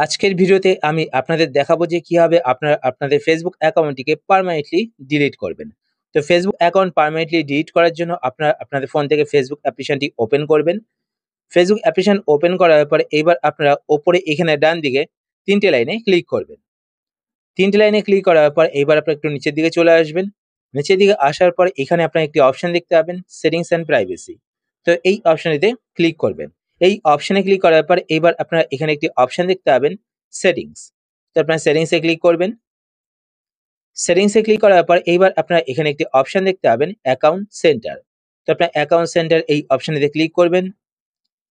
আজকের ভিডিওতে আমি আপনাদের দেখাবো যে কিভাবে আপনারা আপনাদের ফেসবুক অ্যাকাউন্টটিকে পার্মানেন্টলি ডিলিট করবেন। তো ফেসবুক অ্যাকাউন্ট পার্মানেন্টলি ডিলিট করার জন্য আপনারা আপনাদের ফোন থেকে ফেসবুক অ্যাপ্লিকেশনটি ওপেন করবেন। ফেসবুক অ্যাপ্লিকেশন ওপেন করার পরে এইবার আপনারা ওপরে এখানে ডান দিকে ৩ টে লাইনে ক্লিক করবেন। ৩ টে লাইনে ক্লিক করার পর এইবার আপনারা একটু নিচের দিকে চলে আসবেন। নিচের দিকে আসার পর এখানে আপনারা একটি অপশন দেখতে পাবেন সেটিংস অ্যান্ড প্রাইভেসি। তো এই অপশনটিতে ক্লিক করবেন। এই অপশনে ক্লিক করার পর এইবার আপনারা এখানে একটি অপশন দেখতে পাবেন সেটিংস। তো আপনারা সেটিংসে ক্লিক করবেন। সেটিংসে ক্লিক করার পর এইবার আপনারা এখানে একটি অপশন দেখতে পাবেন অ্যাকাউন্ট সেন্টার। তো আপনার অ্যাকাউন্ট সেন্টার এই অপশনটিতে ক্লিক করবেন।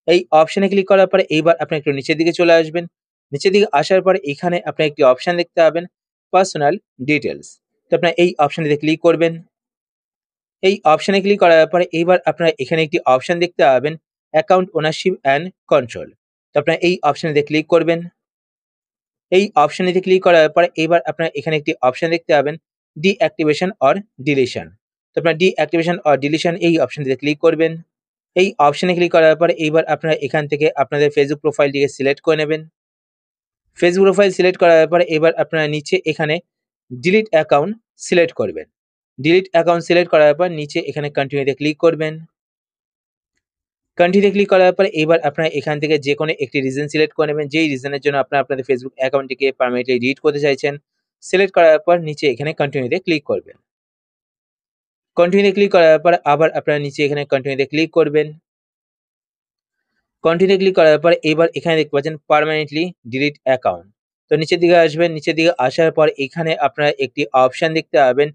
এই অপশনে ক্লিক করার পরে এইবার আপনারা একটু নিচের দিকে চলে আসবেন। নিচের দিকে আসার পরে এখানে আপনারা একটি অপশন দেখতে পাবেন পার্সোনাল ডিটেইলস। তো আপনারা এই অপশনটিতে ক্লিক করবেন। এই অপশনে ক্লিক করার পরে এইবার আপনারা এখানে একটি অপশন দেখতে পাবেন অ্যাকাউন্ট ওনারশিপ অ্যান্ড কন্ট্রোল। তো আপনারা এই অপশনটিতে ক্লিক করবেন। এই অপশনটিতে ক্লিক করার পরে এইবার আপনারা এখানে একটি অপশন দেখতে পাবেন ডিঅ্যাক্টিভেশন অর ডিলিশন। তো আপনারা ডিঅ্যাক্টিভেশন অর ডিলিশন এই অপশনটিতে ক্লিক করবেন। এই অপশনে ক্লিক করার পরে এইবার আপনারা এখান থেকে আপনাদের ফেসবুক প্রোফাইলটিকে সিলেক্ট করে নেবেন। ফেসবুক প্রোফাইল সিলেক্ট করার পরে এবার আপনারা নিচে এখানে ডিলিট অ্যাকাউন্ট সিলেক্ট করবেন। ডিলিট অ্যাকাউন্ট সিলেক্ট করার পর নিচে এখানে কন্টিনিউতে ক্লিক করবেন। কন্টিনিউ ক্লিক করার পরে এবার আপনারা এখান থেকে যেকোনো একটি রিজন সিলেক্ট করে নেবেন। যেই রিজনের জন্য আপনারা আপনাদের ফেসবুক অ্যাকাউন্টটিকে পার্মানেন্টলি ডিলিট করতে চাইছেন। সিলেক্ট করার পর নিচে এখানে কন্টিনিউতে ক্লিক করবেন। কন্টিনিউ ক্লিক করার পর আবার আপনারা নিচে এখানে কন্টিনিউতে ক্লিক করবেন। কন্টিনিউ ক্লিক করার পর এবার এখানে দেখতে পাচ্ছেন পার্মানেন্টলি ডিলিট অ্যাকাউন্ট। তো নিচের দিকে আসবেন। নিচের দিকে আসার পর এখানে আপনারা একটি অপশন দেখতে পাবেন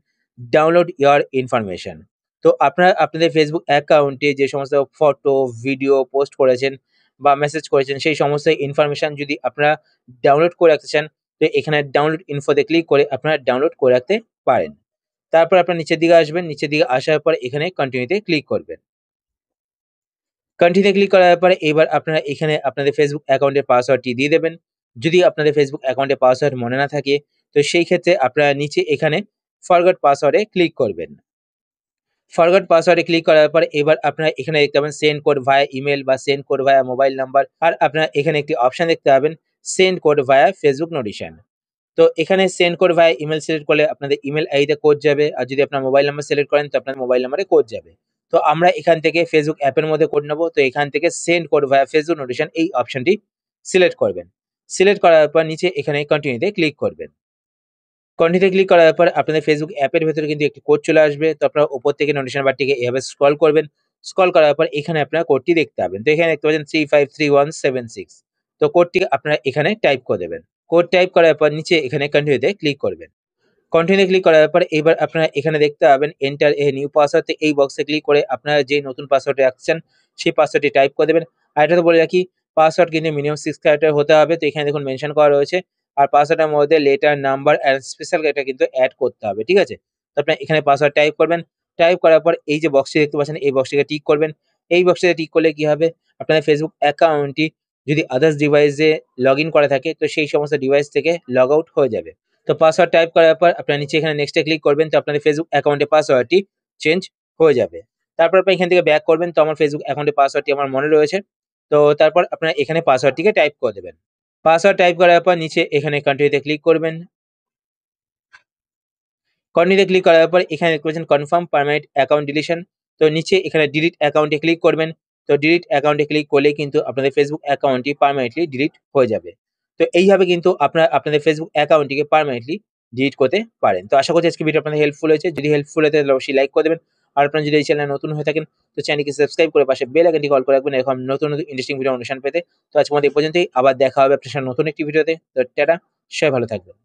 ডাউনলোড ইওর ইনফরমেশন। তো আপনারা আপনাদের ফেসবুক অ্যাকাউন্টে যে সমস্ত ফটো, ভিডিও পোস্ট করেছেন বা মেসেজ করেছেন সেই সমস্ত ইনফরমেশন যদি আপনারা ডাউনলোড করে রাখতে চান, তো এখানে ডাউনলোড ইনফোতে ক্লিক করে আপনারা ডাউনলোড করে রাখতে পারেন। তারপর আপনারা নিচের দিকে আসবেন। নিচের দিকে আসার পর এখানে কন্টিনিউতে ক্লিক করবেন। কন্টিনিউ ক্লিক করার পরে এবার আপনারা এখানে আপনাদের ফেসবুক অ্যাকাউন্টের পাসওয়ার্ডটি দিয়ে দেবেন। যদি আপনাদের ফেসবুক অ্যাকাউন্টের পাসওয়ার্ড মনে না থাকে, তো সেই ক্ষেত্রে আপনারা নিচে এখানে ফরগট পাসওয়ার্ডে ক্লিক করবেন। ফরগট পাসওয়ার্ডে ক্লিক করার পর এবার আপনারা এখানে দেখতে পাবেন সেন্ড কোড ভায়া ইমেল বা send code via mobile number. আর আপনারা এখানে একটি অপশন দেখতে পাবেন send code via Facebook notification. তো এখানে send code via email select করলে আপনাদের ইমেল আইডিতে কোড যাবে। আর যদি আপনার মোবাইল নাম্বার সিলেক্ট করেন তো আপনার মোবাইল নাম্বারে কোড যাবে। তো আমরা এখান থেকে ফেসবুক অ্যাপের মধ্যে কোড নেব। তো এখান থেকে send code via Facebook notification এই অপশনটি সিলেক্ট করবেন। সিলেক্ট করার পর নিচে এখানে কন্টিনিউতে ক্লিক করবেন। কন্টিনিউতে ক্লিক করার পর আপনাদের ফেসবুক অ্যাপের ভেতরে কিন্তু একটি কোড চলে আসবে। তো আপনারা উপর থেকে নোটিফিকেশন বারটিকে এভাবে স্ক্রল করবেন। স্ক্রল করার পর এখানে আপনারা কোডটি দেখতে পাবেন। তো এখানে দেখতে পাচ্ছেন 353176। তো কোডটি আপনারা এখানে টাইপ করে দেবেন। কোড টাইপ করার পর নিচে এখানে কন্টিনিউতে ক্লিক করবেন। কন্টিনিউ ক্লিক করার পর এবার আপনারা এখানে দেখতে পাবেন এন্টার এ নিউ পাসওয়ার্ড। তো এই বক্সে ক্লিক করে আপনারা যে নতুন পাসওয়ার্ডটি রাখছেন সেই পাসওয়ার্ডটি টাইপ করে দেবেন। আর এটা তো বলে রাখি পাসওয়ার্ড কিন্তু মিনিমাম 6 ক্যারেক্টার হতে হবে। তো এখানে দেখুন মেনশন করা রয়েছে। আর পাসওয়ার্ডের মধ্যে letter, number and special character কিন্তু এড করতে হবে। ঠিক আছে? তো আপনি এখানে পাসওয়ার্ড টাইপ করবেন। টাইপ করার পর এই যে বক্সটি দেখতে পাচ্ছেন এই বক্সটিকে টিক করবেন। এই বক্সটিতে টিক করলে কি হবে? আপনাদের ফেসবুক অ্যাকাউন্টটি যদি আদার্স ডিভাইসে লগইন করা থাকে তো সেই সমস্ত ডিভাইস থেকে লগ আউট হয়ে যাবে। তো পাসওয়ার্ড টাইপ করার পর আপনারা নিচে এখানে নেক্সট এ ক্লিক করবেন। তো আপনাদের ফেসবুক অ্যাকাউন্টের পাসওয়ার্ডটি চেঞ্জ হয়ে যাবে। তারপর আপনি এখান থেকে ব্যাক করবেন। তো আমার ফেসবুক অ্যাকাউন্টের পাসওয়ার্ডটি আমার মনে রয়েছে। তো তারপর আপনারা এখানে পাসওয়ার্ডটিকে টাইপ করে দেবেন। পাসওয়ার্ড টাইপ করার পর নিচে এখানে কন্টিনিউতে ক্লিক করবেন। কন্টিনিউতে ক্লিক করার পর এখানে দেখতে পাচ্ছেন কনফার্ম পার্মানেন্ট অ্যাকাউন্ট ডিলিশন। তো নিচে এখানে ডিলিট অ্যাকাউন্টে ক্লিক করবেন। তো ডিলিট অ্যাকাউন্টে ক্লিক করলেই কিন্তু আপনাদের ফেসবুক অ্যাকাউন্টটি পার্মানেন্টলি ডিলিট হয়ে যাবে। তো এইভাবে কিন্তু আপনারা আপনাদের ফেসবুক অ্যাকাউন্টটিকে পার্মানেন্টলি ডিলিট করতে পারেন। তো আশা করছি আজকে ভিডিও আপনাদের হেল্পফুল হয়েছে। যদি হেল্পফুল হয়ে থাকে তাহলে অবশ্যই লাইক করে দেবেন। আর আপনারা যদি এই চ্যানেলে নতুন হয়ে থাকেন তো চ্যানেলটিকে সাবস্ক্রাইব করে পাশে বেল আইকনটি অল করে রাখবেন এরকম নতুন ইন্টারেস্টিং ভিডিও অনুষ্ঠান পেতে। তো আজকের মতো এই পর্যন্তই। আবার দেখা হবে আপনার সাথে নতুন একটি ভিডিওতে। তো টাটা, সবাই ভালো থাকবেন।